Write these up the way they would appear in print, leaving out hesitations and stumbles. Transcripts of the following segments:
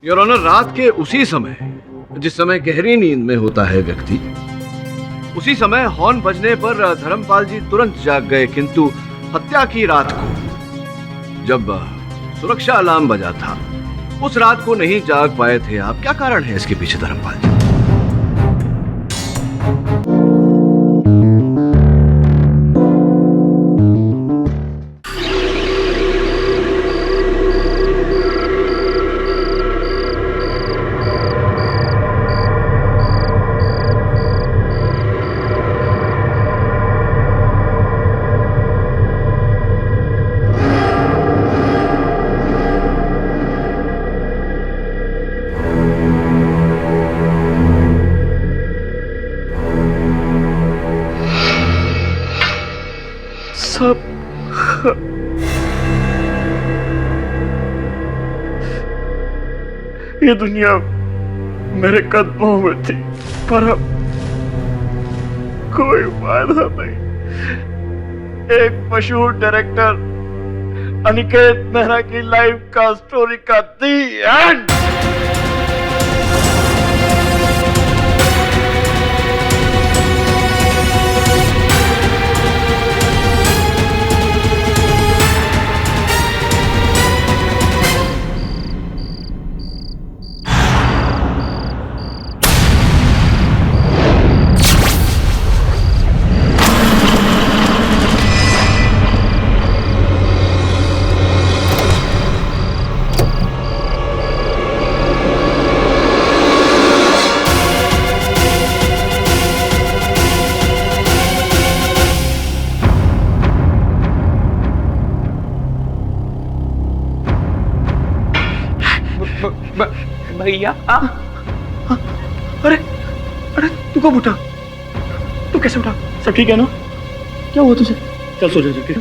Your honour, रात के उसी समय जिस समय गहरी नींद में होता है व्यक्ति, उसी समय हॉर्न बजने पर धर्मपाल जी तुरंत जाग गए, किंतु हत्या की रात को जब सुरक्षा अलार्म बजा था उस रात को नहीं जाग पाए थे आप। क्या कारण है इसके पीछे धर्मपाल जी? सब ये दुनिया मेरे कदमों में थी, पर अब कोई फायदा नहीं। एक मशहूर डायरेक्टर अनिकेत मेहरा की लाइफ का स्टोरी का दी एंड। भैया अरे अरे तू कब उठा? तू कैसे उठा? सब ठीक है ना? क्या हुआ तुझे? चल सो जा जाके।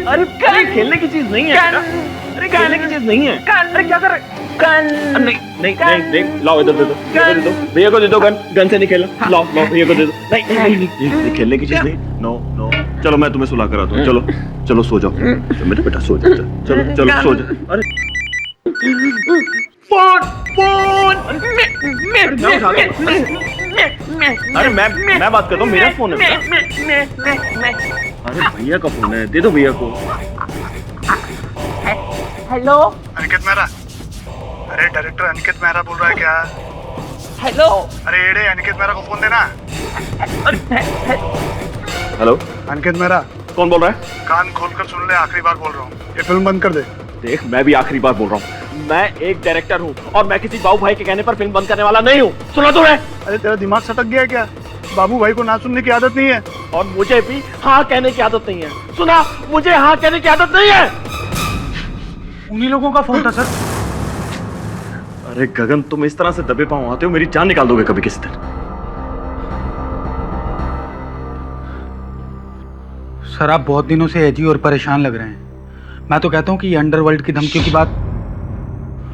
अरे खेलने की चीज नहीं है। अरे खेलने की चीज नहीं है। अरे क्या कर रहे? नहीं नहीं नहीं, देख लाओ, इधर दे दो, भैया को दे दो। गन से नहीं खेलना। लाओ लाओ, भैया को दे दो। नहीं, ये खेलने की चीज नहीं। नो नो, चलो मैं तुम्हें सुला कर आता हूँ। चलो चलो सो जाओ। मेरे बेटा सो जाओ। चलो चलो सो जाओ। अरे फोन अरे मैं बात करता हूँ, मेरा फोन है। अरे भैया का फोन है, दे दो भैया को। हेलो अनिकेत मेहरा। अरे डायरेक्टर अनिकेत मेहरा बोल रहा है क्या? हेलो। अरे एड़े, अनिकेत मेहरा को फोन देना। हेलो अनिकेत मेहरा। कौन बोल रहा है? कान खोलकर सुन ले, आखिरी बार बोल रहा हूँ, ये फिल्म बंद कर दे। देख, मैं भी आखिरी बार बोल रहा हूँ, मैं एक डायरेक्टर हूँ और मैं किसी बाबू भाई के कहने पर फिल्म बंद करने वाला नहीं हूँ। सुना तो है? अरे तेरा दिमाग सटक गया है क्या? बाबू भाई को ना सुनने की आदत नहीं है। और मुझे भी हाँ कहने की आदत नहीं है। सुना, मुझे हाँ कहने की आदत नहीं है। उन्हीं लोगों का फोन था सर। अरे गगन, तुम इस तरह से दबे पांव आते हो, मेरी जान निकाल दोगे कभी किसी दिन। सर, आप बहुत दिनों से एजी और परेशान लग रहे हैं। मैं तो कहता हूँ कि ये अंडरवर्ल्ड की धमकियों की बात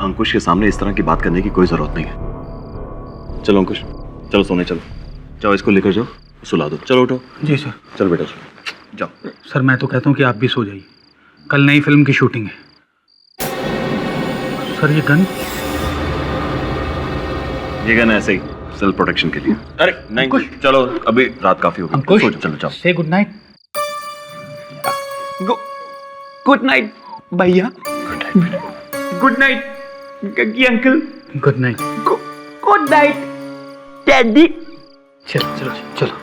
अंकुश के सामने इस तरह की बात करने की कोई जरूरत नहीं है। चलो अंकुश, चलो सोने चलो। जाओ, इसको लेकर जाओ, सुला दो। चलो उठो। जी सर। चलो बेटा चलो, जाओ। सर, मैं तो कहता हूँ कि आप भी सो जाइए, कल नई फिल्म की शूटिंग है। सर, ये गन ऐसे ही सेल्फ प्रोटेक्शन के लिए। अरे नहीं, चलो अभी रात काफी हो गई। अंकुश, चलो जाओ। Say good night. Good night भैया। Good night Gaggi uncle. Good night. Good night daddy. चलो चलो चलो।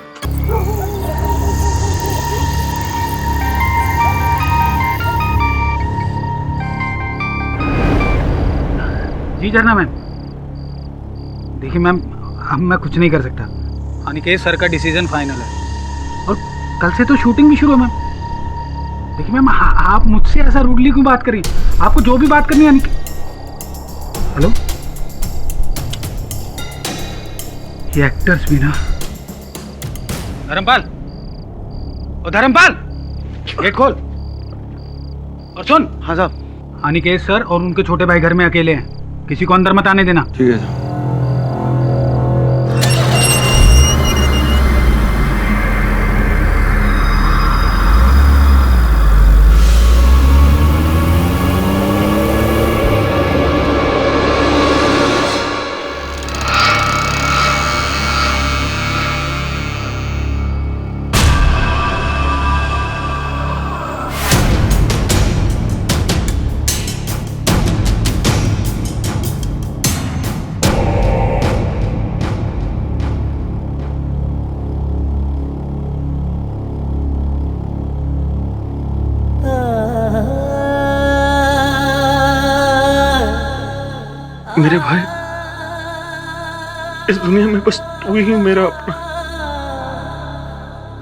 जी झरना मैम। देखिए मैम, अब मैं कुछ नहीं कर सकता। अनिकेत सर का डिसीजन फाइनल है और कल से तो शूटिंग भी शुरू है मैम। देखिए मैम, आप मुझसे ऐसा रूडली क्यों बात करिए? आपको जो भी बात करनी है हेलो, ये एक्टर्स भी ना। धर्मपाल, ओ धर्मपाल, गेट खोल और सुन। हाँ साहब। अनिकेत सर और उनके छोटे भाई घर में अकेले हैं, किसी को अंदर मत आने देना। ठीक है सर। मेरे भाई, इस दुनिया में बस तू ही मेरा अपना।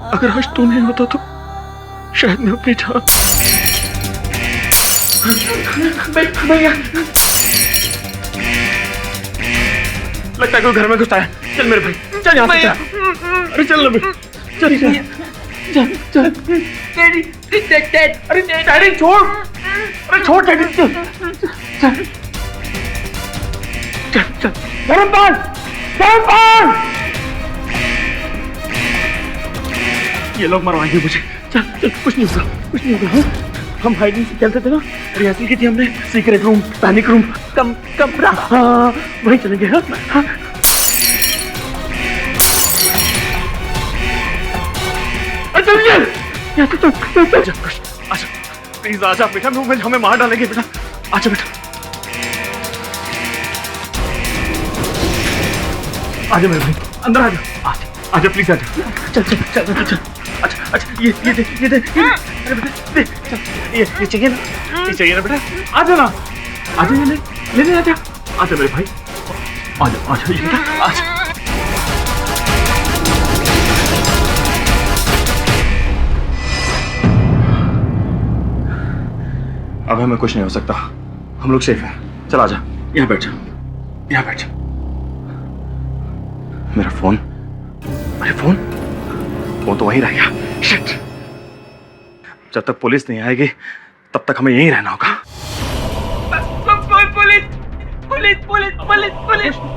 अगर आज तू नहीं होता तो शायद मैं अपनी जान। भैया, लगता है कोई घर में घुसता है। चल मेरे भाई, चल यहाँ से चल। अरे चल ना बे, चल चल चल चल। डैडी, डैड, अरे डैडी छोड़, अरे छोड़ डैडी, चल चल चल चल। धर्मपाल, धर्मपाल, ये लोग मरवाएंगे मुझे। चल चल, कुछ नहीं होगा, कुछ नहीं होगा। हाँ? हम हाइडिंग से खेलते थे ना, रिहर्सल की थी हमने। सीक्रेट रूम, पैनिक रूम, कमरा, हाँ वहीं चलेंगे। हाँ हाँ। चल आजा प्लीज, आजा बेटा, हमें मार डालेंगे बेटा। आजा बेटा, आजा मेरे भाई, अंदर आजा, आजा प्लीज, आजा। चल चल चल चल चल। अच्छा अच्छा, ये दे, ये दे, अरे बेटा दे, चल, ये चाहिए ना, ये चाहिए ना बेटा। आजा ना, आजा, ये ले आजा, आजा मेरे भाई, आजा आजा ये बेटा, आजा। अब हमें कुछ नहीं हो सकता, हम लोग सेफ हैं। चल आजा, यहाँ बैठ जा, यहाँ बैठ जा। मेरा फोन, अरे फोन तो वहीं रह गया। शिट, जब तक पुलिस नहीं आएगी तब तक हमें यहीं रहना होगा।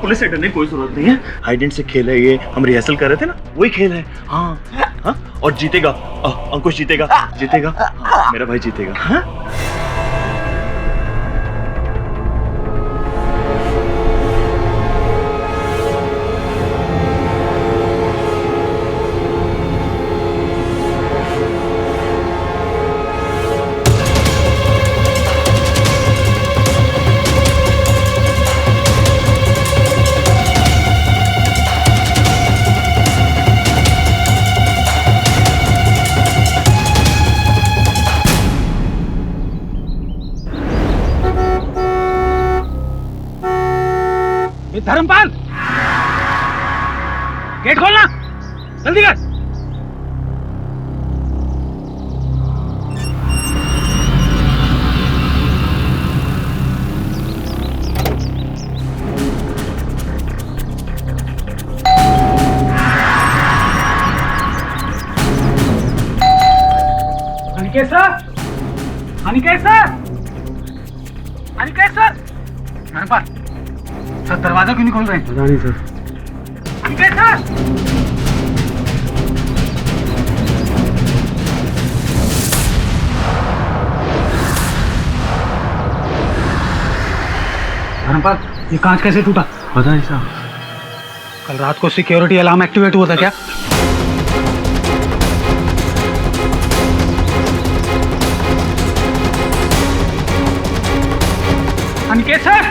पुलिस से डरने की कोई जरूरत नहीं है। हाइड एंड सीक खेल है ये, हम रिहर्सल कर रहे थे ना, वही खेल है। हाँ हाँ, और जीतेगा अंकुश, जीतेगा जीतेगा, हाँ, मेरा भाई जीतेगा। हाँ धर्मपाल, गेट खोलना, जल्दी कर। Aniket sir, Aniket sir, Aniket sir. Dharampal sir, दरवाजा क्यों नहीं खोल रहे हैं? पता नहीं सर। अनिकेत सर, धर्मपाल, ये कांच कैसे टूटा? पता नहीं साहब। कल रात को सिक्योरिटी अलार्म एक्टिवेट हुआ था क्या? Aniket sir,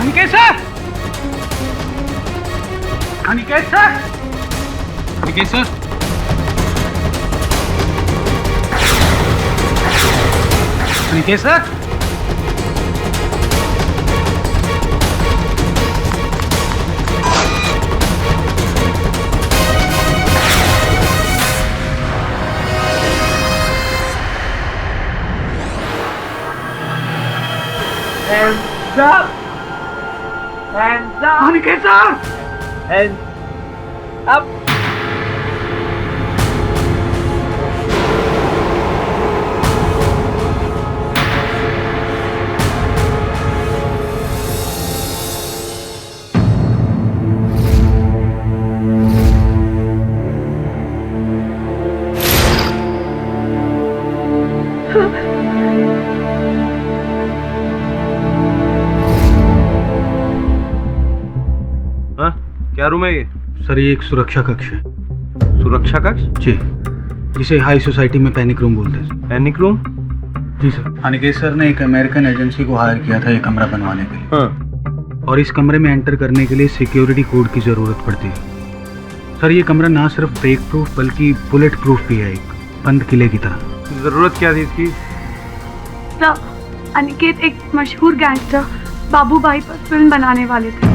Aniket sir, Aniket sir, Aniket sir, Aniket sir, hands up, hands up, Aniket sir, hands up. क्या रूम है ये? सर ये एक सुरक्षा कक्ष है। सुरक्षा कक्ष? जी, जिसे हाई सोसाइटी में पैनिक रूम बोलते हैं। Panic room? जी सर। अनिकेत सर ने एक अमेरिकन एजेंसी को हायर किया था ये कमरा बनवाने के लिए। हाँ। और इस कमरे में एंटर करने के लिए सिक्योरिटी कोड की जरूरत पड़ती है। सर ये कमरा ना सिर्फ ब्रेक प्रूफ बल्कि बुलेट प्रूफ भी है, एक बंद किले की तरह। जरूरत क्या थी इसकी? अनिकेत एक मशहूर गैंगस्टर बाबू भाई पर फिल्म बनाने वाले थे,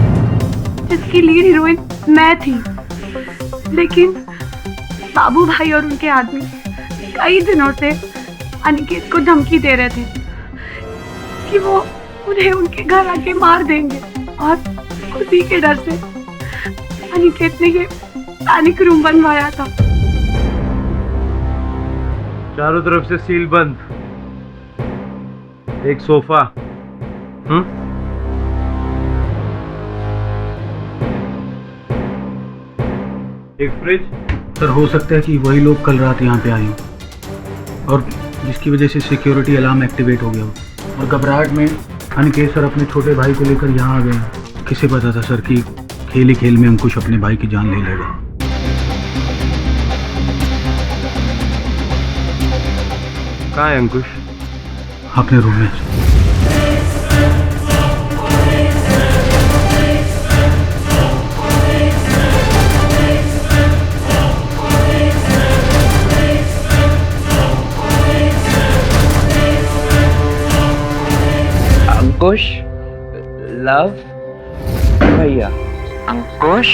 जिसकी लीड हीरोइन मैं थी। लेकिन बाबू भाई और उनके आदमी कई दिनों से अनिकेत को धमकी दे रहे थे कि वो उन्हें उनके घर आके मार देंगे, और उसी के डर से अनिकेत ने ये पैनिक रूम बनवाया था। चारों तरफ से सील बंद, एक सोफा, एक फ्रिज। सर हो सकता है कि वही लोग कल रात यहाँ पे आए हों और जिसकी वजह से सिक्योरिटी अलार्म एक्टिवेट हो गया हो, और घबराहट में अनिकेत सर अपने छोटे भाई को लेकर यहाँ आ गए। किसे पता था सर कि खेल ही खेल में अंकुश अपने भाई की जान ले लेगा। कहाँ है अंकुश? अपने रूम में। अंकुश लव भैया, अंकुश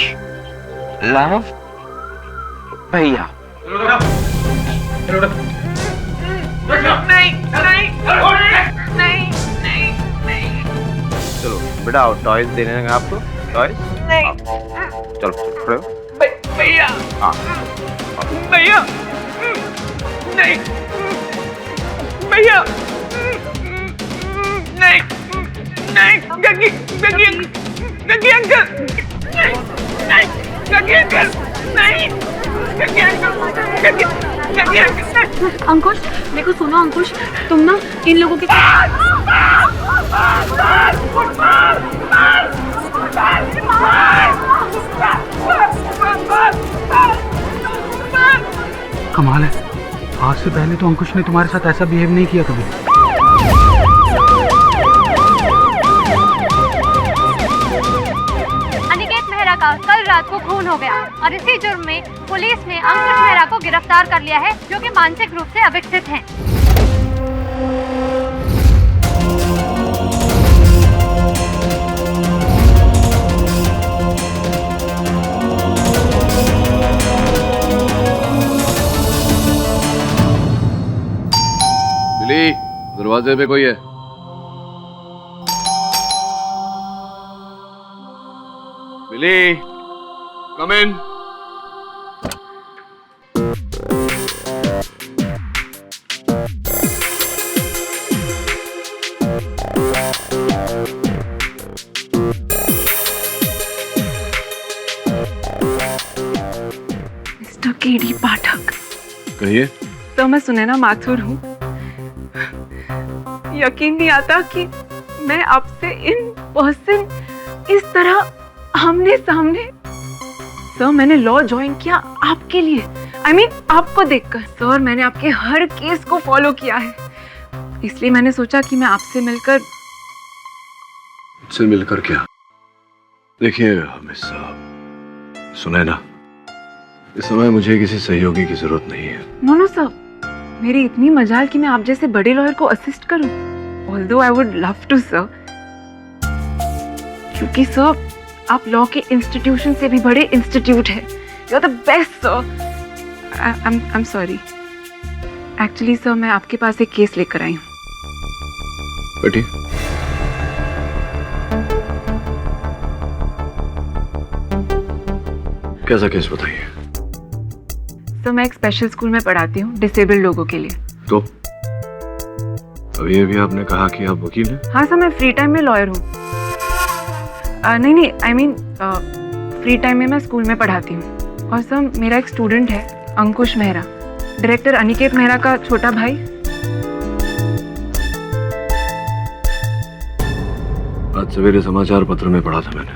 लव भैया। नहीं नहीं नहीं नहीं नहीं। चलो बेटा आओ, टॉयज देने लगा आपको। टॉयज नहीं। चलो खड़े हो। भैया हाँ भैया नहीं भैया नहीं नहीं। गगी गगी गगी अंकल नहीं नहीं। गगी अंकल नहीं। गगी अंकल गगी गगी अंकल। अंकुश देखो, सुनो अंकुश, तुम ना इन लोगों के कमाल है, आज से पहले तो अंकुश ने तुम्हारे साथ ऐसा बिहेव नहीं किया कभी। अनिकेत मेहरा का कल रात को खून हो गया और इसी जुर्म में पुलिस ने अंकुश मेहरा को गिरफ्तार कर लिया है, जो कि मानसिक रूप से अविकसित हैं। बिली, दरवाजे पे कोई है? बिली, कम इन। मिस्टर केडी पाठक। कहिए। तो मैं सुनैना माथुर हूँ। यकीन नहीं आता कि मैं आपसे इन पर्सन इस तरह आमने सामने। सर मैंने लॉ ज्वाइन किया आपके लिए, I mean, आपको देखकर। सर मैंने आपके हर केस को फॉलो किया है, इसलिए मैंने सोचा कि मैं आपसे मिलकर। मुझसे मिलकर क्या? देखिए मिस सुनैना, इस समय मुझे किसी सहयोगी की जरूरत नहीं है। नो सर, मेरी इतनी मजाल कि मैं आप जैसे बड़े लॉयर को असिस्ट करूं। Although I would love to sir, क्योंकि सर आप लॉ के इंस्टीट्यूशन से भी बड़े इंस्टीट्यूट है। You are the best sir. I am sorry. Actually sir मैं आपके पास एक केस लेकर आई हूँ। बैठिए। कैसा केस बताइए? सर मैं एक स्पेशल स्कूल में पढ़ाती हूँ डिसेबल्ड लोगों के लिए। तो अभी आपने कहा कि आप वकील हैं? हाँ सर, मैं फ्री टाइम में लॉयर हूँ। नहीं आई मीन फ्री टाइम में मैं स्कूल में पढ़ाती हूँ। और सर मेरा एक स्टूडेंट है अंकुश मेहरा, डायरेक्टर अनिकेत मेहरा का छोटा भाई। आज सवेरे समाचार पत्र में पढ़ा था मैंने,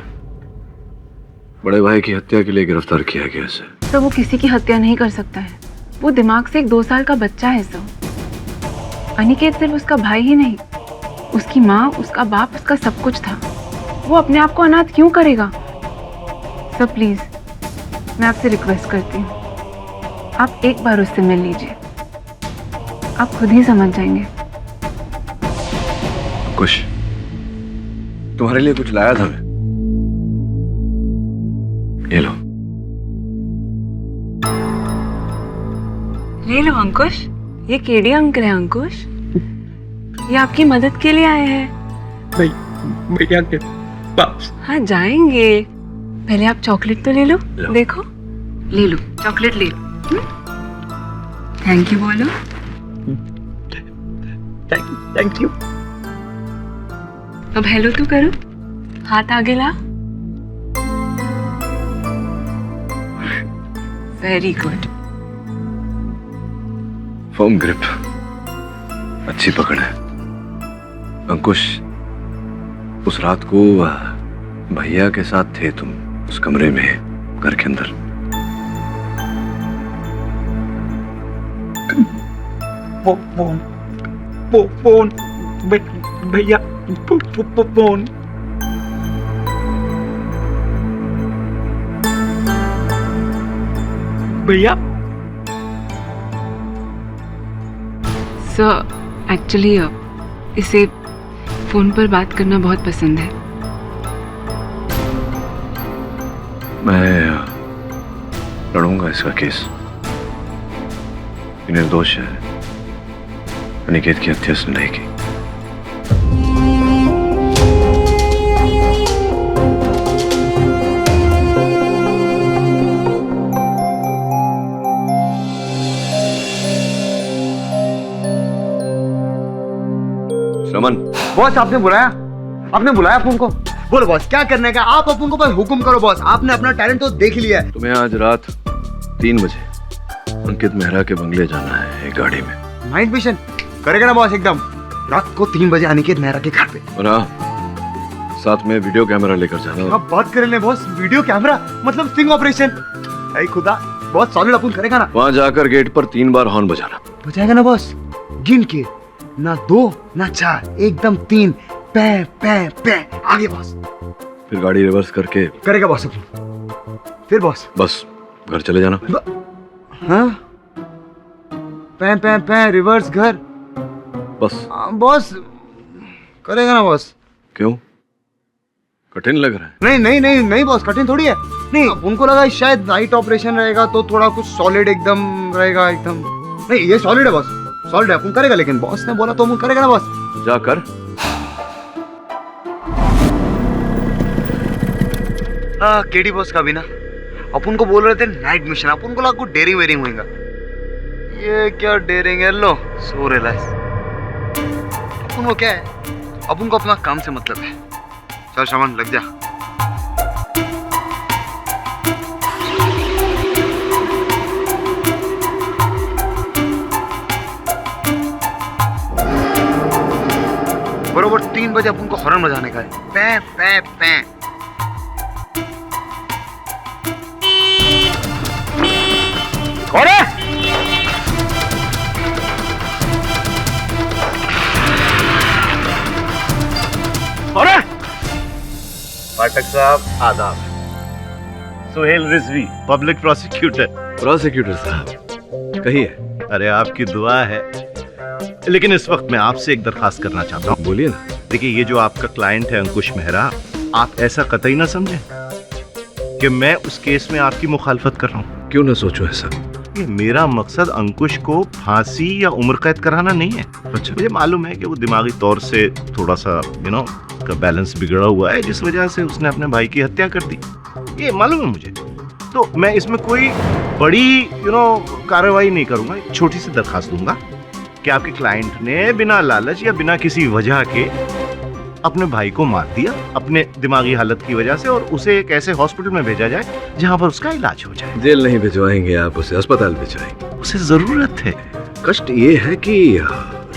बड़े भाई की हत्या के लिए गिरफ्तार किया गया इसे। सर वो किसी की हत्या नहीं कर सकता है, वो दिमाग से एक 2 साल का बच्चा है सर। अनिकेत सिर्फ उसका भाई ही नहीं, उसकी माँ, उसका बाप, उसका सब कुछ था। वो अपने आप को अनाथ क्यों करेगा? सर प्लीज मैं आपसे रिक्वेस्ट करती हूँ, आप एक बार उससे मिल लीजिए, आप खुद ही समझ जाएंगे। अंकुश, तुम्हारे लिए कुछ लाया था मैं। ये लो। ले लो अंकुश, ये केडी अंकल है अंकुश, ये आपकी मदद के लिए आए हैं। भैया के पास। हाँ जाएंगे, पहले आप चॉकलेट तो ले लो। देखो, ले लो चॉकलेट, ले लो। थैंक यू बोलो। Thank you. अब हेलो तो करो, हाथ आगे ला। Very good. फर्म ग्रिप, अच्छी पकड़ है। अंकुश, उस रात को भैया के साथ थे तुम उस कमरे में, घर के अंदर। फोन भैया, फोन। भैया सर, एक्चुअली इसे फोन पर बात करना बहुत पसंद है। मैं लड़ूंगा इसका केस। ये निर्दोष है, अनिकेत की हत्या उसने नहीं की। श्रमन, बॉस आपने बुलाया? आपने बुलाया अपन को? बोलो बॉस, क्या करने का? आप अपन को बस हुक्म करो बॉस। आपने अपना टैलेंट तो देख लिया है। तुम्हें आज रात 3 बजे अंकित मेहरा के बंगले जाना है, एक गाड़ी में। नाइट मिशन करेगा ना बॉस? एकदम रात को 3 बजे अनिकेत मेहरा के घर पे। और साथ में वीडियो कैमरा लेकर जाना। आप बात कर रहे बॉस, वीडियो कैमरा मतलब स्टिंग ऑपरेशन? अरे खुदा, बहुत सॉलिड अपन करेगा ना? वहां जाकर गेट पर 3 बार हॉर्न बजाना। बजाएगा ना बॉस? गिन के, ना 2 ना 4, एकदम 3। पे पे पे आगे बॉस। फिर गाड़ी रिवर्स करके करेगा बॉस अपन। फिर बॉस बस घर चले जाना। हाँ, पे पे पे रिवर्स घर। बस बॉस करेगा ना बॉस? क्यों, कठिन लग रहा है? नहीं नहीं नहीं नहीं बॉस, कठिन थोड़ी है। नहीं, उनको लगा शायद नाइट ऑपरेशन रहेगा तो थोड़ा कुछ सॉलिड एकदम रहेगा एकदम। नहीं, ये सॉलिड है बॉस, सॉलिड है, अपन करेगा। लेकिन बॉस ने बोला तो अपन करेगा ना बॉस? जाकर केडी बॉस का भी ना, अपन को बोल रहे थे नाइट मिशन, अपन को लगा कुछ डेयरिंग वेरिंग होगा। ये क्या डेयरिंग है? लो सो रिलैक्स। अपन को क्या है, अपन को अपना काम से मतलब है। चल शमन, लग जा। बरोबर 3 बजे अपन को हॉर्न बजाने का है। पे पे पे। पाठक साहब आदाब। Suhail Rizvi, public prosecutor. Prosecutor साहब, कहिए। अरे आपकी दुआ है, लेकिन इस वक्त मैं आपसे एक दरखास्त करना चाहता हूँ। बोलिए ना। देखिए, ये जो आपका क्लाइंट है अंकुश मेहरा, आप ऐसा कतई ना समझें कि मैं उस केस में आपकी मुखालफत कर रहा हूँ। क्यों ना सोचो ऐसा? ये मेरा मकसद अंकुश को फांसी या उम्र कैद कराना नहीं है। अच्छा। मुझे मालूम है कि वो दिमागी तौर से थोड़ा सा उसका बैलेंस बिगड़ा हुआ है, जिस वजह से उसने अपने भाई की हत्या कर दी। ये मालूम है मुझे। तो मैं इसमें कोई बड़ी कार्रवाई नहीं करूंगा। एक छोटी सी दरखास्त दूंगा कि आपके क्लाइंट ने बिना लालच या बिना किसी वजह के अपने भाई को मार दिया अपने दिमागी हालत की वजह से, और उसे एक ऐसे हॉस्पिटल में भेजा जाए जहां पर उसका इलाज हो जाए। जेल नहीं भिजवाएंगे आप, उसे अस्पताल भिजवाएंगे। उसे जरूरत है। कष्ट ये है कि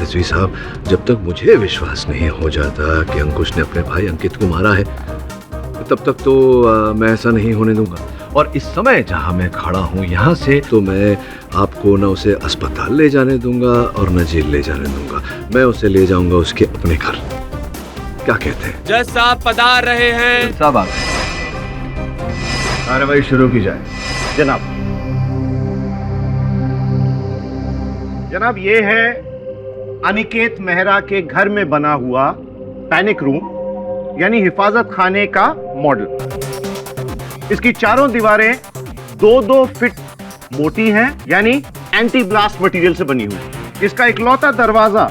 रिजवी साहब, जब तक मुझे विश्वास नहीं हो जाता कि अंकुश ने अपने भाई अंकित को मारा है, तब तक तो मैं ऐसा नहीं होने दूंगा। और इस समय जहां मैं खड़ा हूं, यहाँ से तो मैं आपको न उसे अस्पताल ले जाने दूंगा और न जेल ले जाने दूंगा। मैं उसे ले जाऊंगा उसके अपने घर। क्या कहते हैं? जज साहब पधार रहे हैं। साहब आ कार्रवाई शुरू की जाए। जनाब, ये है अनिकेत मेहरा के घर में बना हुआ पैनिक रूम यानी हिफाजत खाने का मॉडल। इसकी चारों दीवारें 2-2 फीट मोटी हैं यानी एंटी ब्लास्ट मटेरियल से बनी हुई। इसका इकलौता दरवाजा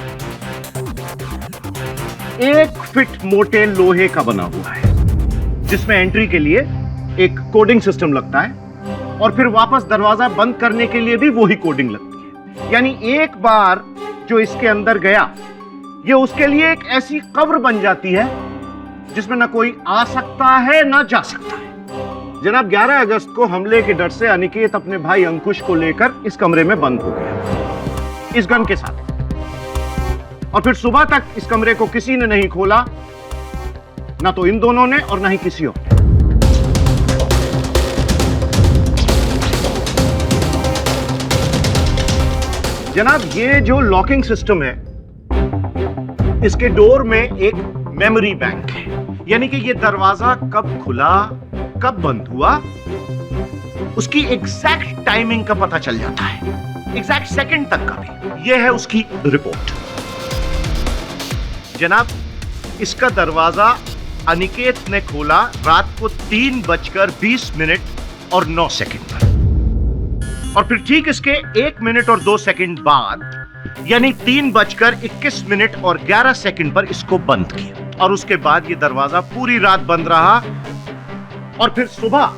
1 फीट मोटे लोहे का बना हुआ है जिसमें एंट्री के लिए एक कोडिंग सिस्टम लगता है और फिर वापस दरवाजा बंद करने के लिए भी वही कोडिंग लगती है। यानी एक बार जो इसके अंदर गया ये उसके लिए एक ऐसी कब्र बन जाती है जिसमें ना कोई आ सकता है ना जा सकता है। जनाब 11 अगस्त को हमले के डर से अनिकेत अपने भाई अंकुश को लेकर इस कमरे में बंद हो गया इस गन के साथ, और फिर सुबह तक इस कमरे को किसी ने नहीं खोला, ना तो इन दोनों ने और ना ही किसी और। जनाब ये जो लॉकिंग सिस्टम है इसके डोर में एक मेमोरी बैंक है, यानी कि ये दरवाजा कब खुला कब बंद हुआ उसकी एग्जैक्ट टाइमिंग का पता चल जाता है, एग्जैक्ट सेकंड तक का भी। यह है उसकी रिपोर्ट। जनाब इसका दरवाजा अनिकेत ने खोला रात को 3:20 और 9 सेकंड पर, और फिर ठीक इसके 1 मिनट और 2 सेकंड बाद यानी 3:21 और 11 सेकंड पर इसको बंद किया, और उसके बाद ये दरवाजा पूरी रात बंद रहा। और फिर सुबह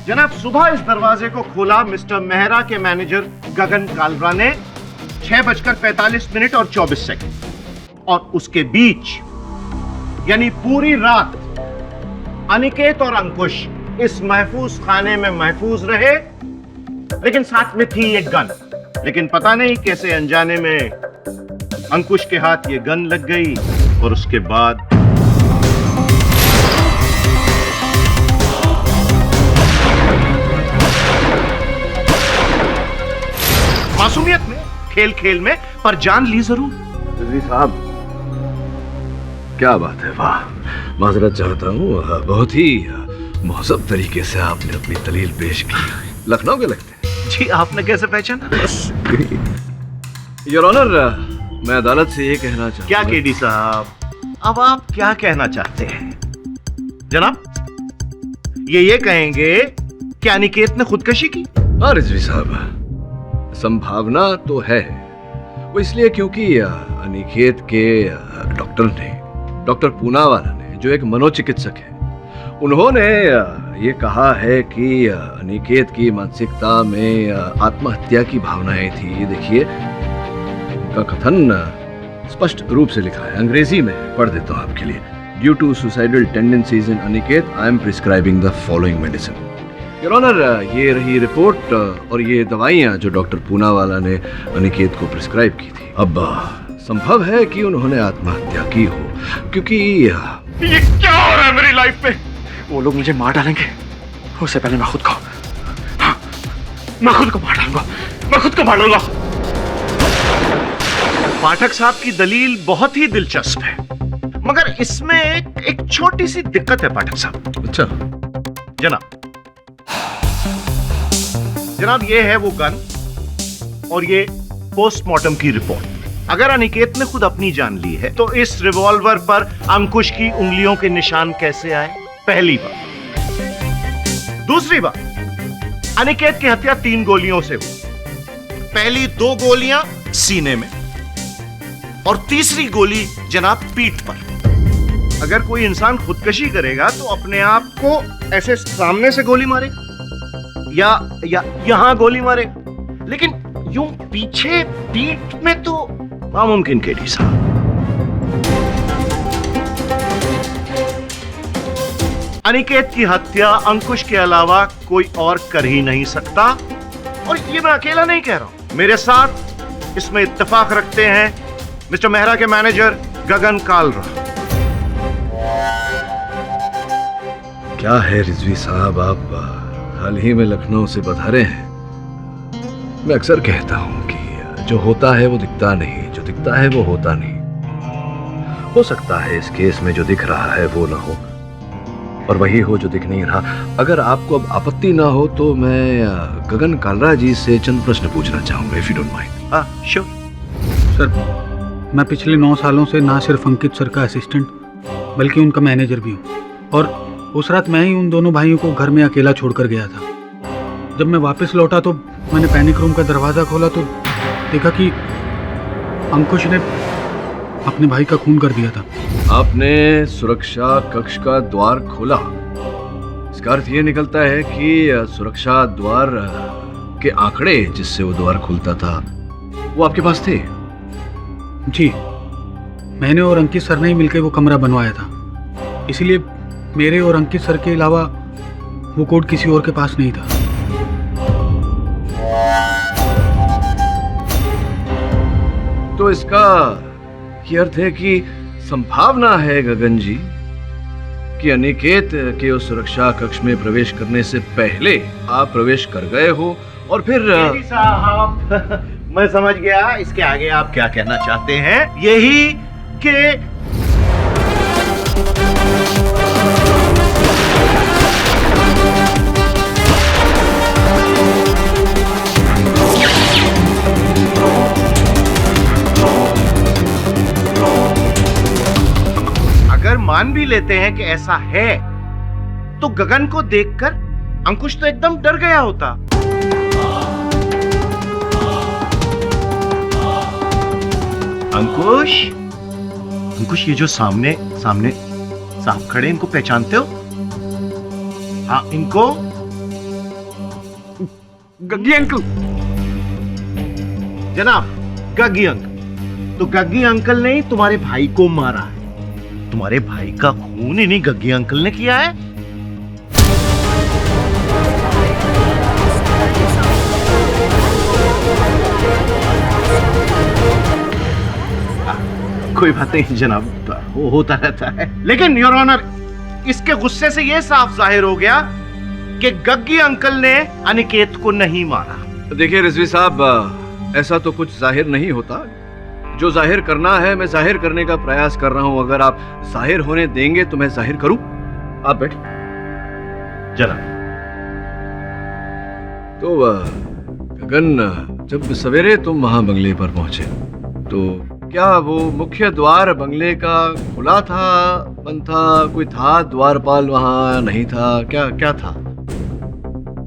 जनाब सुबह इस दरवाजे को खोला मिस्टर मेहरा के मैनेजर गगन कालरा ने 6:45 और 24 सेकंड, और उसके बीच यानी पूरी रात अनिकेत और अंकुश इस महफूज खाने में महफूज रहे, लेकिन साथ में थी एक गन। लेकिन पता नहीं कैसे अनजाने में अंकुश के हाथ ये गन लग गई, और उसके बाद मासूमियत में खेल खेल में पर जान ली जरूर। रिजवी साहब क्या बात है, वाह, माजरत चाहता हूँ, बहुत ही मुहज़्ज़ब तरीके से आपने अपनी दलील पेश की। लखनऊ के लगते हैं जी, आपने कैसे पहचाना? योर ऑनर, मैं अदालत से ये कहना चाहता हूँ। क्या केडी साहब, अब आप क्या कहना चाहते हैं? जनाब ये कहेंगे कि अनिकेत ने खुदकशी की? हाँ रिजवी साहब, संभावना तो है, वो इसलिए क्योंकि अनिकेत के डॉक्टर पूनावाला ने, जो एक मनोचिकित्सक है, उन्होंने ये कहा है कि अनिकेत की मानसिकता में आत्महत्या की भावनाएं थी। ये देखिए का कथन स्पष्ट रूप से लिखा है, अंग्रेजी में पढ़ देता हूँ आपके लिए। Due to suicidal tendencies in Aniket I am prescribing the following medicine. Your honour, ये रही रिपोर्ट और ये दवाइयाँ जो डॉक्टर पूनावाला ने अनिकेत को प्रिस्क्राइब की थी। अब संभव है कि उन्होंने आत्महत्या की हो, क्योंकि ये क्या हो रहा है मेरी लाइफ में? वो लोग मुझे मार डालेंगे, उससे पहले मैं खुद को मार डालूंगा, मैं खुद को मार डालूंगा। पाठक साहब की दलील बहुत ही दिलचस्प है, मगर इसमें एक छोटी सी दिक्कत है पाठक साहब। अच्छा जनाब ये है वो गन और ये पोस्टमार्टम की रिपोर्ट। अगर अनिकेत ने खुद अपनी जान ली है तो इस रिवॉल्वर पर अंकुश की उंगलियों के निशान कैसे आए? पहली बात। दूसरी बात, अनिकेत की हत्या 3 गोलियों से हुई। पहली 2 गोलियां सीने में और तीसरी गोली जनाब पीठ पर। अगर कोई इंसान खुदकशी करेगा तो अपने आप को ऐसे सामने से गोली मारेगा या यहां गोली मारेगा, लेकिन यूं पीछे पीठ में तो नामुमकिन केडी साहब। अनिकेत की हत्या अंकुश के अलावा कोई और कर ही नहीं सकता, और ये मैं अकेला नहीं कह रहा हूं, मेरे साथ इसमें इत्तेफाक रखते हैं मिस्टर मेहरा के मैनेजर गगन कालरा। क्या है रिजवी साहब, आप हाल ही में लखनऊ से पधारे हैं। मैं अक्सर कहता हूं कि जो होता है वो दिखता नहीं, जो दिखता है वो होता नहीं। हो सकता है इस केस में जो दिख रहा है वो ना हो, और वही हो जो दिख नहीं रहा। अगर आपको अब आपत्ति ना हो तो मैं गगन कालरा जी से चंद प्रश्न पूछना चाहूंगा, if you don't mind. Sure sir, मैं पिछले 9 सालों से ना सिर्फ अंकित सर का असिस्टेंट बल्कि उनका मैनेजर भी हूँ। और उस रात मैं ही उन दोनों भाइयों को घर में अकेला छोड़कर गया था। जब मैं वापस लौटा तो मैंने पैनिक रूम का दरवाज़ा खोला तो देखा कि अंकुश ने अपने भाई का खून कर दिया था। आपने सुरक्षा कक्ष का द्वार खोला, इसका अर्थ ये निकलता है कि सुरक्षा द्वार के आंकड़े जिससे वो द्वार खुलता था वो आपके पास थे। जी, मैंने और अंकित सर ने ही मिलकर वो कमरा बनवाया था, इसलिए मेरे और अंकित सर के अलावा वो कोड किसी और के पास नहीं था। तो इसका ये अर्थ है कि संभावना है गगन जी कि अनिकेत के उस सुरक्षा कक्ष में प्रवेश करने से पहले आप प्रवेश कर गए हो और फिर साहब मैं समझ गया। इसके आगे आप क्या कहना चाहते हैं? यही कि अगर मान भी लेते हैं कि ऐसा है तो गगन को देखकर अंकुश तो एकदम डर गया होता। अंकुश, अंकुश, ये जो सामने सामने साहब खड़े इनको पहचानते हो? हाँ, इनको गग्गी अंकल। जनाब, गग्गी अंकल। तो गग्गी अंकल ने तुम्हारे भाई को मारा है। तुम्हारे भाई का खून इन्हीं गग्गी अंकल ने किया है। कोई बात नहीं जनाब, वो होता रहता है। लेकिन योर ऑनर, इसके गुस्से से यह साफ जाहिर हो गया कि गग्गी अंकल ने अनिकेत को नहीं मारा। देखिए रिजवी साहब, ऐसा तो कुछ जाहिर नहीं होता। जो जाहिर करना है मैं जाहिर करने का प्रयास कर रहा हूं। अगर आप जाहिर होने देंगे तो मैं जाहिर करूं। आप बैठ। जनाब, तो गगन, जब सवेरे तुम वहां बंगले पर पहुंचे तो क्या वो मुख्य द्वार बंगले का खुला था, बंद था? कोई था द्वारपाल वहां? नहीं था? क्या क्या था?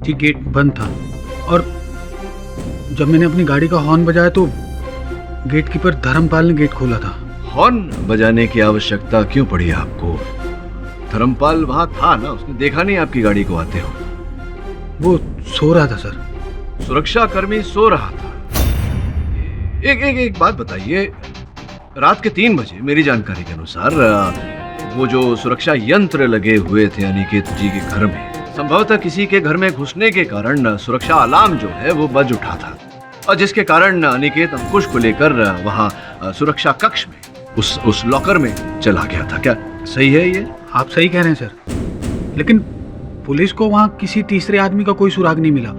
जी, गेट बंद था और जब मैंने अपनी गाड़ी का हॉर्न बजाया तो गेट कीपर धर्मपाल ने गेट खोला था। हॉर्न बजाने की आवश्यकता क्यों पड़ी आपको? धर्मपाल वहां था ना, उसने देखा नहीं आपकी गाड़ी को आते हो? वो सो रहा था सर। सुरक्षा कर्मी सो रहा था। एक बात बताइए, रात के 3 बजे मेरी जानकारी के अनुसार वो जो सुरक्षा यंत्र लगे हुए थे अनिकेत जी के घर में, संभवतः किसी के घर में घुसने के कारण सुरक्षा अलार्म जो है वो बज उठा था और जिसके कारण अनिकेत अंकुश को लेकर वहां सुरक्षा कक्ष में उस लॉकर में चला गया था। क्या सही है ये? आप सही कह रहे हैं सर, लेकिन पुलिस को वहां किसी तीसरे आदमी का कोई सुराग नहीं मिला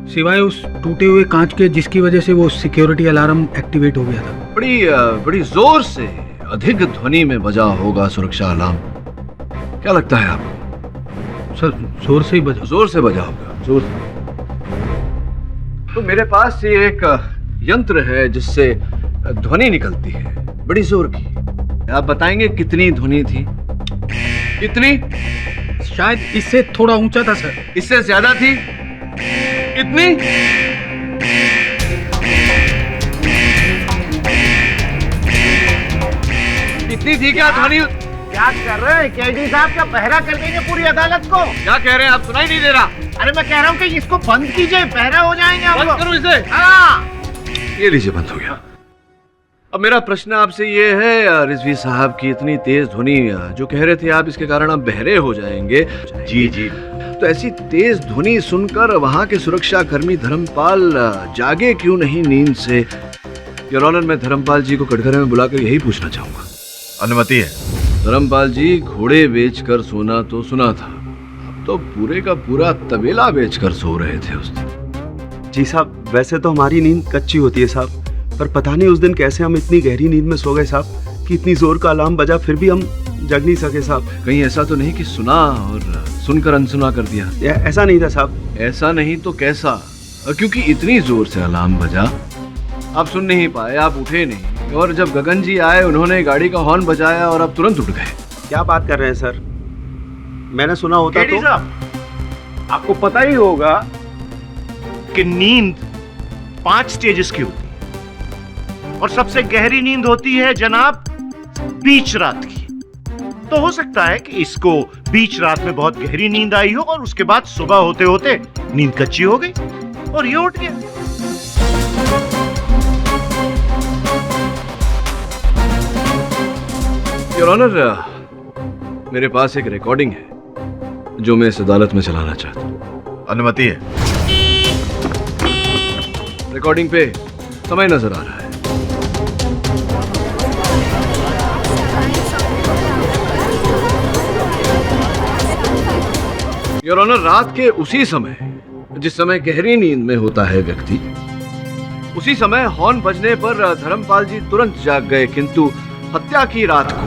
सिवाय उस टूटे हुए कांच के, जिसकी वजह से वो सिक्योरिटी अलार्म एक्टिवेट हो गया था। बड़ी जोर से अधिक ध्वनि में बजा होगा सुरक्षा अलार्म। क्या लगता है आपको? सर जोर से ही बजा। जोर से बजा होगा, जोर से। तो मेरे पास ये एक यंत्र है जिससे ध्वनि निकलती है बड़ी जोर की। आप बताएंगे कितनी ध्वनि थी? कितनी? शायद इससे थोड़ा ऊंचा था सर। इससे ज्यादा थी? कितनी? इतनी थी क्या ध्वनि? क्या कर रहे हैं केडी साहब? क्या पहरा कर देंगे पूरी अदालत को? क्या कह रहे हैं आप? सुनाई नहीं दे रहा। अरे मैं कह रहा हूँ कि इसको बंद कीजिए, पहरा हो जाएंगे आप बंद लोग। करूं इसे? हाँ। ये लीजिए, बंद हो गया। अब मेरा प्रश्न आपसे ये है रिजवी साहब की इतनी तेज ध्वनि जो कह रहे थे आप, इसके कारण आप बहरे हो जाएंगे। जी जी। तो ऐसी तेज ध्वनि सुनकर वहां के सुरक्षा कर्मी धर्मपाल जागे क्यों नहीं नींद से? योर ऑनर, मैं धर्मपाल जी को कटघरे में बुलाकर यही पूछना चाहूंगा। अनुमति है। धर्मपाल जी, घोड़े बेचकर सोना तो सुना था, तो पूरे का पूरा तबेला बेचकर सो रहे थे उस दिन। जी साहब, वैसे तो हमारी नींद कच्ची होती है साहब, पर पता नहीं उस दिन कैसे हम इतनी गहरी नींद में सो गए साहब कि इतनी जोर का अलार्म बजा फिर भी हम जग नहीं सके साहब। कहीं ऐसा तो नहीं कि सुना और सुनकर अनसुना कर दिया? ऐसा नहीं था साहब। ऐसा नहीं तो कैसा? क्योंकि इतनी जोर से अलार्म बजा, आप सुन नहीं पाए, आप उठे नहीं, और जब गगन जी आए उन्होंने गाड़ी का हॉर्न बजाया और आप तुरंत उठ गए। क्या बात कर रहे हैं सर? मैंने सुना होता केडी तो साहब, आपको पता ही होगा। कि नींद 5 स्टेजेस की होती है और सबसे गहरी नींद होती है जनाब बीच रात की। तो हो सकता है कि इसको बीच रात में बहुत गहरी नींद आई हो और उसके बाद सुबह होते होते नींद कच्ची हो गई और ये उठ गया। योर ऑनर, मेरे पास एक रिकॉर्डिंग है जो मैं इस अदालत में चलाना चाहता हूँ। अनुमति है? रिकॉर्डिंग पे समय नजर आ रहा है। योर ऑनर, रात के उसी समय जिस समय गहरी नींद में होता है व्यक्ति, उसी समय हॉर्न बजने पर धर्मपाल जी तुरंत जाग गए, किंतु हत्या की रात को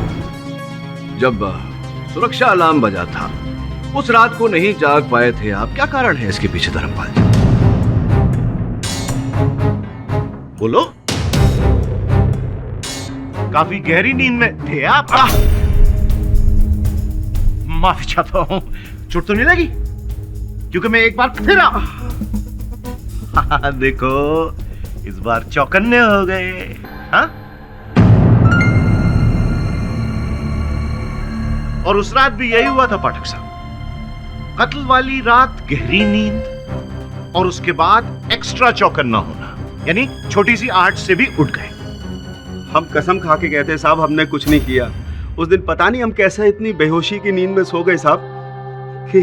जब सुरक्षा अलार्म बजा था उस रात को नहीं जाग पाए थे आप। क्या कारण है इसके पीछे धर्मपाल जी? बोलो। काफी गहरी नींद में थे आप। माफी चाहता हूं, चोट तो नहीं लगी? क्योंकि मैं एक बार फिर देखो, इस बार चौकन्ने हो गए। हाँ? और उस रात भी यही हुआ था पाठक साहब। कत्ल वाली रात गहरी नींद और उसके बाद एक्स्ट्रा चौकन्ना होना, यानी छोटी सी आहट से भी उठ गए। हम कसम खा के कहते हैं साहब, हमने कुछ नहीं किया। उस दिन पता नहीं हम कैसे इतनी बेहोशी की नींद में सो गए साहब कि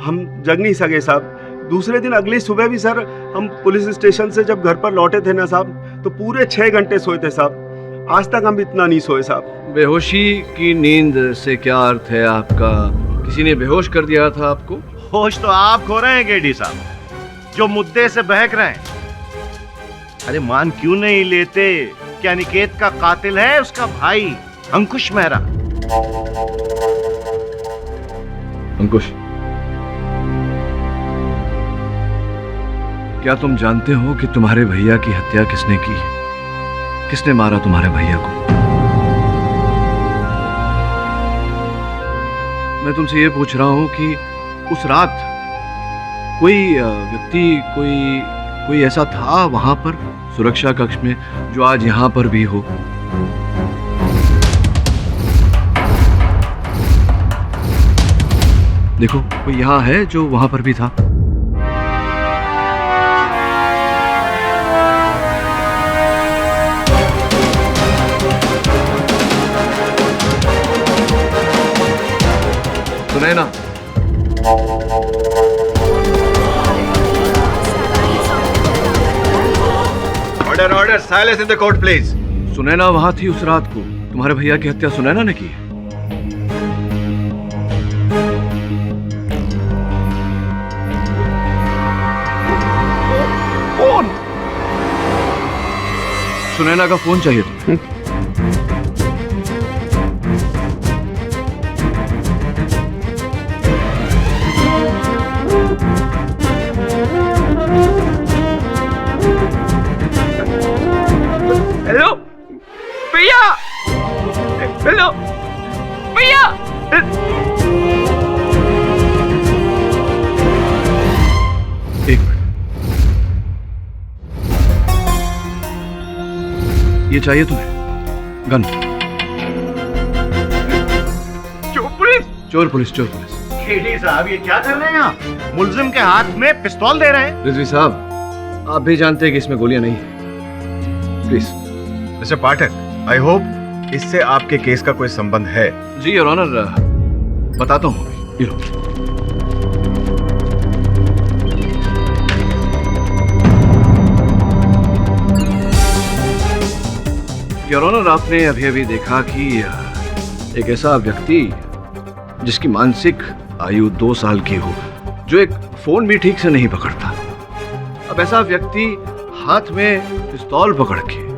हम जग नहीं सके साहब। दूसरे दिन अगली सुबह भी सर, हम पुलिस स्टेशन से जब घर पर लौटे थे ना साहब, तो पूरे 6 घंटे सोए थे साहब। आज तक हम इतना नहीं सोए साहब। बेहोशी की नींद से क्या अर्थ है आपका? किसी ने बेहोश कर दिया था आपको? होश तो आप खो रहे हैं गेडी साहब, जो मुद्दे से बहक रहे हैं। अरे मान क्यों नहीं लेते कि अनिकेत का कातिल है उसका भाई अंकुश मेहरा। अंकुश, क्या तुम जानते हो कि तुम्हारे भैया की हत्या किसने की? किसने मारा तुम्हारे भैया को? मैं तुमसे ये पूछ रहा हूं कि उस रात कोई व्यक्ति, कोई ऐसा था वहां पर सुरक्षा कक्ष में जो आज यहां पर भी हो? देखो, कोई यहां है जो वहां पर भी था? Sunaina, order order, silence in the court please. Sunaina वहां थी उस रात को? तुम्हारे भैया की हत्या सुनैना ने की है? कौन? सुनैना का फोन चाहिए तुम्हें? हेलो भैया, हेलो भैया। एक मिनट, ये चाहिए तुम्हें? गन? चोर पुलिस। गेडी साहब, ये क्या कर रहे हैं आप? मुलजिम के हाथ में पिस्तौल दे रहे हैं। रिजवी साहब, आप भी जानते हैं कि इसमें गोलियां नहीं है। Please. Mister Pathak, I hope इससे आपके केस का कोई संबंध है। जी योर ऑनर, बताता हूँ। ये लो। योर ऑनर, आपने अभी अभी देखा कि एक ऐसा व्यक्ति जिसकी मानसिक आयु 2 साल की हो, जो एक फोन भी ठीक से नहीं पकड़ता, अब ऐसा व्यक्ति हाथ में पिस्तौल पकड़ के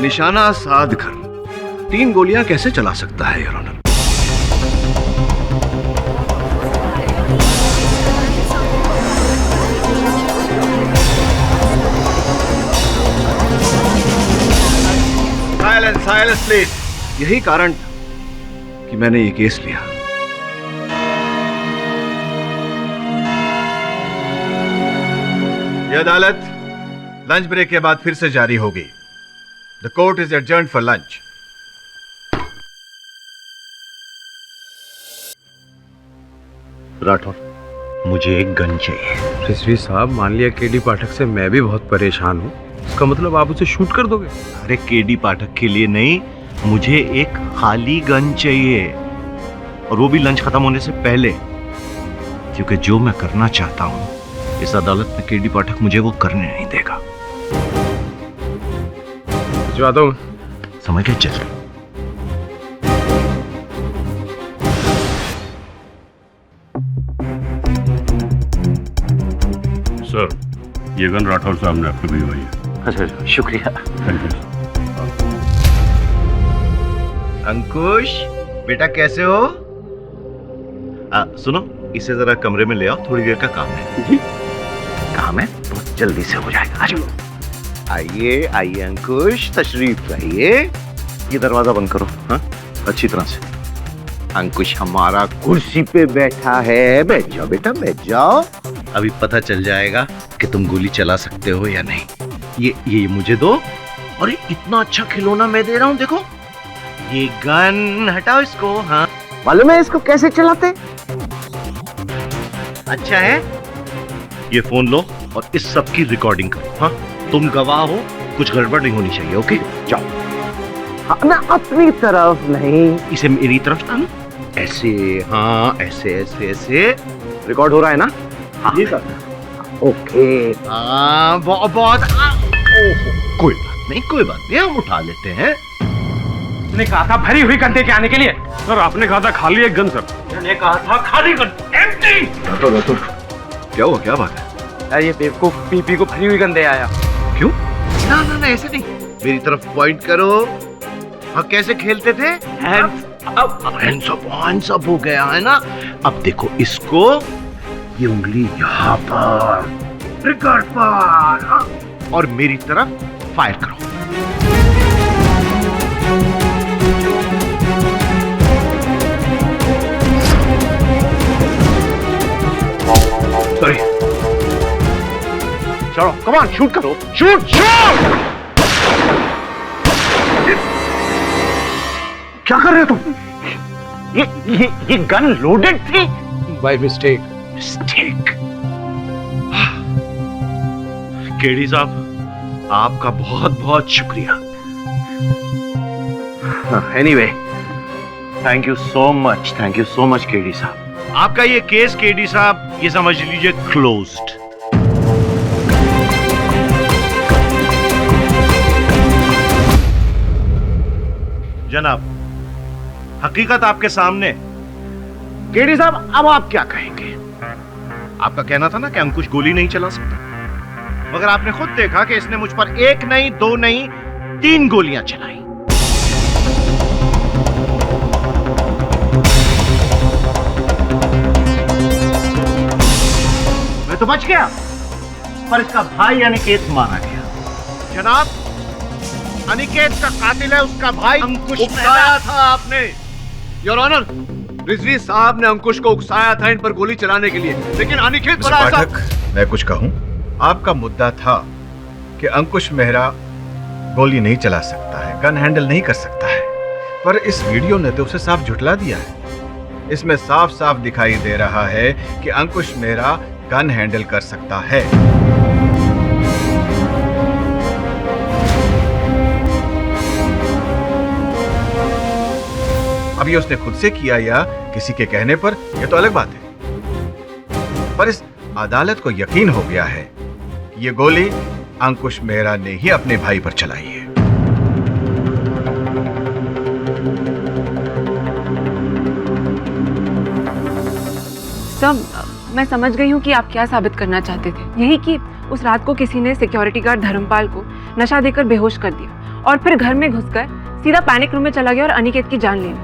निशाना साध कर 3 गोलियां कैसे चला सकता है your honour? Silence silence please. यही कारण था कि मैंने ये केस लिया। यह अदालत लंच ब्रेक के बाद फिर से जारी होगी। The court is adjourned for lunch. Rathore, मुझे एक गन चाहिए। रिजवी साहब, मान लिया केडी पाठक से मैं भी बहुत परेशान हूँ, इसका मतलब आप उसे शूट कर दोगे? अरे केडी पाठक के लिए नहीं, मुझे एक खाली गन चाहिए, और वो भी लंच खत्म होने से पहले, क्योंकि जो मैं करना चाहता हूँ इस अदालत में केडी पाठक मुझे वो करने नहीं देगा। भिजवाता हूँ। समझ गए? चल। सर, ये गन राठौर साहब ने आपको भिजवाई है। अच्छा, शुक्रिया। Thank you. अंकुश बेटा, कैसे हो? सुनो, इसे जरा कमरे में ले आओ, थोड़ी देर का काम है। काम है बहुत जल्दी से हो जाएगा। आ जाओ। आइए आइए अंकुश, तशरीफ लाइए। ये दरवाजा बंद करो, हाँ, अच्छी तरह से। अंकुश हमारा कुर्सी पे बैठा है। बैठ जाओ बेटा, बैठ जाओ। अभी पता चल जाएगा कि तुम गोली चला सकते हो या नहीं। ये मुझे दो। और इतना अच्छा खिलौना मैं दे रहा हूँ, देखो। ये गन, हटाओ इसको। हाँ, मालूम है इसको कैसे चलाते? अच्छा है। ये फोन लो और इस सब की रिकॉर्डिंग करो। हाँ, तुम गवाह हो, कुछ गड़बड़ नहीं होनी चाहिए। ओके, जाओ। हाँ, ना अपनी तरफ नहीं, इसे मेरी तरफ डालो। ऐसे, हाँ, ऐसे ऐसे ऐसे। रिकॉर्ड हो रहा है ना? हाँ जी सर। ओके। हाँ, बहुत कोई बात नहीं, कोई बात नहीं, हम उठा लेते हैं। मैंने कहा था भरी हुई गन के आने के लिए। सर, आपने कहा था खाली एक गन। सर, मैंने कहा था खाली गन, एम्प्टी। राठौर, क्या हुआ? क्या बात है? यार, ये बेवकूफ पीपी को भरी हुई गन दे आया। क्यों? ना ना ना, ऐसे नहीं, मेरी तरफ पॉइंट करो। हाँ, कैसे खेलते थे? हैंड्स अप हो गया है ना? अब देखो इसको, ये उंगली यहाँ पर, ट्रिगर पर, हाँ, और मेरी तरफ फायर करो। सॉरी, चलो कम ऑन, शूट करो, शूट शूट। क्या कर रहे हो तुम? ये गन लोडेड थी। By mistake. मिस्टेक? केडी साहब, आपका बहुत बहुत शुक्रिया। Anyway, thank you so much KD साहब। आपका ये केस केडी साहब, ये समझ लीजिए क्लोज्ड। जनाब, हकीकत आपके सामने। केडी साहब, अब आप क्या कहेंगे? आपका कहना था ना कि अंकुश गोली नहीं चला सकता, मगर आपने खुद देखा कि इसने मुझ पर एक नहीं, दो नहीं, 3 गोलियां चलाई। मैं तो बच गया, पर इसका भाई अनिकेत मारा गया। जनाब, अनिकेत का कातिल है उसका भाई अंकुश। उकसाया था आपने, योर ऑनर। रिजवी साहब ने अंकुश को उकसाया था इन पर गोली चलाने के लिए, लेकिन अनिकेत बड़ा ऐसा। मैं कुछ कहूं? आपका मुद्दा था कि अंकुश मेहरा गोली नहीं चला सकता है, गन हैंडल नहीं कर सकता है, पर इस वीडियो ने तो उसे साफ झुठला दिया है। इसमें साफ साफ दिखाई दे रहा है कि अंकुश मेहरा गन हैंडल कर सकता है। अब ये उसने खुद से किया या किसी के कहने पर, यह तो अलग बात है, पर इस अदालत को यकीन हो गया है ये गोली अंकुश मेहरा ने ही अपने भाई पर चलाई है। सब मैं समझ गई हूँ कि आप क्या साबित करना चाहते थे। यही कि उस रात को किसी ने सिक्योरिटी गार्ड धर्मपाल को नशा देकर बेहोश कर दिया और फिर घर में घुसकर सीधा पैनिक रूम में चला गया और अनिकेत की जान ले ली।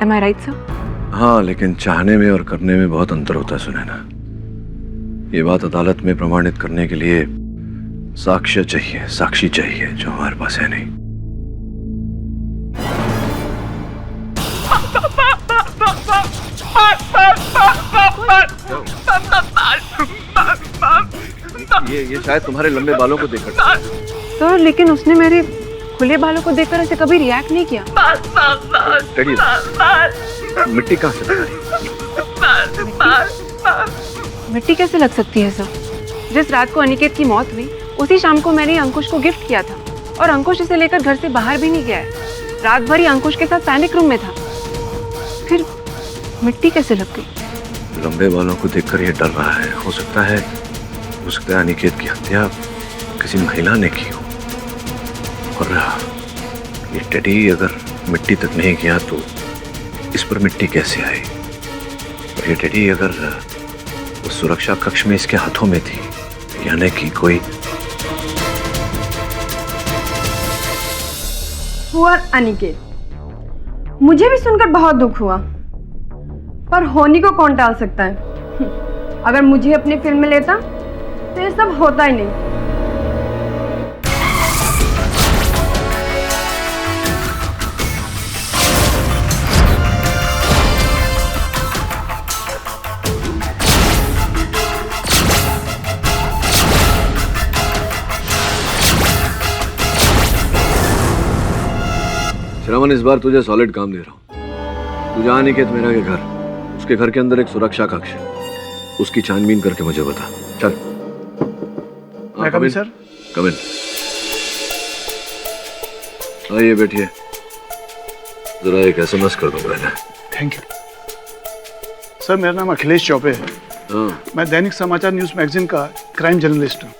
Am I right, sir? हाँ, लेकिन चाहने में और करने में बहुत अंतर होता है सुनैना। ये बात अदालत में प्रमाणित करने के लिए साक्ष्य चाहिए, साक्षी चाहिए, जो हमारे पास है नहीं। ये शायद तुम्हारे लंबे बालों को देखकर। सर लेकिन उसने मेरे खुले बालों को देखकर ऐसे कभी रिएक्ट नहीं किया। टेडी, मिट्टी कहाँ से लग रही? मिट्टी कैसे लग सकती है सर? जिस रात को अनिकेत की मौत हुई उसी शाम को मैंने अंकुश को गिफ्ट किया था और अंकुश इसे लेकर घर से बाहर भी नहीं गया है। रात भर ही अंकुश के साथ पैनिक रूम में था, फिर मिट्टी कैसे लग गई? लंबे बालों को देखकर ये डर रहा है। हो सकता है अनिकेत की हत्या किसी महिला ने की हो। और ये टेडी अगर मिट्टी तक नहीं गया तो इस पर मिट्टी कैसे आई? और ये टेडी अगर उस सुरक्षा कक्ष में इसके हाथों में थी, यानी कि कोई हुआ अनिकेत। मुझे भी सुनकर बहुत दुख हुआ, पर होनी को कौन टाल सकता है? अगर मुझे अपनी फिल्म में लेता तो ये सब होता ही नहीं। श्रवण, इस बार तुझे सॉलिड काम दे रहा हूँ। तू जा अनिकेत मेहरा के घर, उसके घर के अंदर एक सुरक्षा कक्ष है, उसकी छानबीन करके मुझे बता। चल। मैं कम इन सर? कम इन। आइए बैठिए, जरा एक SMS कर दो मैंने। Thank you sir. मेरा नाम अखिलेश चौबे है। मैं दैनिक समाचार न्यूज मैगजीन का क्राइम जर्नलिस्ट हूँ।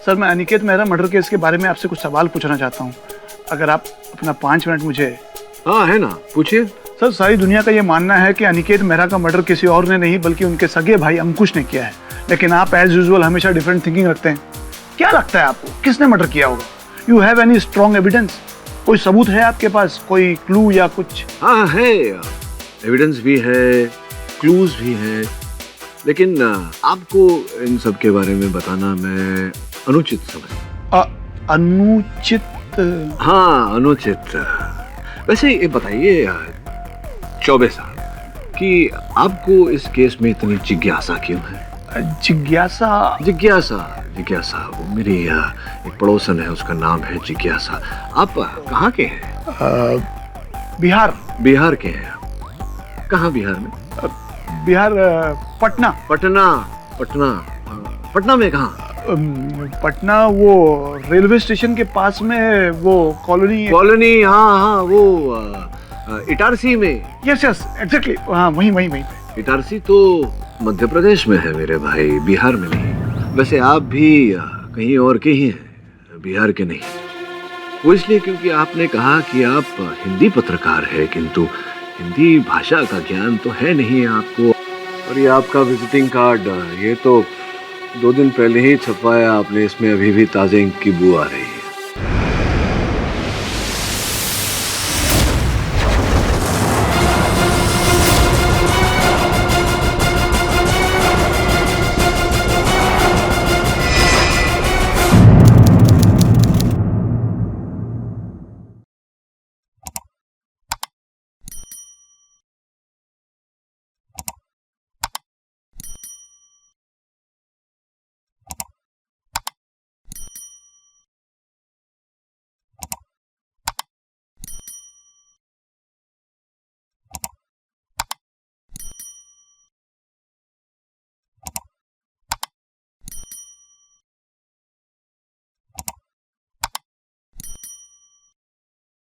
सर मैं अनिकेत मेहरा मर्डर केस के बारे में आपसे कुछ सवाल पूछना चाहता हूँ, अगर आप अपना 5 मिनट मुझे। हाँ है ना, पूछिए। सर सारी दुनिया का ये मानना है कि अनिकेत मेहरा का मर्डर किसी और ने नहीं बल्कि उनके सगे भाई अंकुश ने किया है, लेकिन आप एज यूजुअल हमेशा डिफरेंट थिंकिंग रखते हैं। क्या लगता है आपको किसने मर्डर किया होगा? You have any strong evidence? कोई सबूत है आपके पास, कोई क्लू या कुछ? हाँ है, एविडेंस भी है, क्लूज भी है, लेकिन आपको इन सब के बारे में बताना मैं अनुचित समझता। अनुचित? हाँ अनुचित। वैसे ये बताइए चौबे साहब कि आपको इस केस में इतनी जिज्ञासा क्यों है? जिज्ञासा? जिज्ञासा वो मेरी एक पड़ोसन है, उसका नाम है जिज्ञासा। आप कहाँ के हैं? बिहार के हैं। कहाँ बिहार में? बिहार पटना। पटना में कहाँ? पटना वो रेलवे स्टेशन के पास में वो कॉलोनी। हाँ वो इटारसी में। यस एग्जैक्टली, हाँ वहीं। इटारसी तो मध्य प्रदेश में है मेरे भाई, बिहार में नहीं। वैसे आप भी कहीं और के ही हैं, बिहार के नहीं। वो इसलिए क्योंकि आपने कहा कि आप हिंदी पत्रकार है, किंतु हिंदी भाषा का ज्ञान तो है नहीं आपको। और ये आपका विजिटिंग कार्ड, ये तो 2 दिन पहले ही छपवाया आपने, इसमें अभी भी ताजे इंक की बू आ रही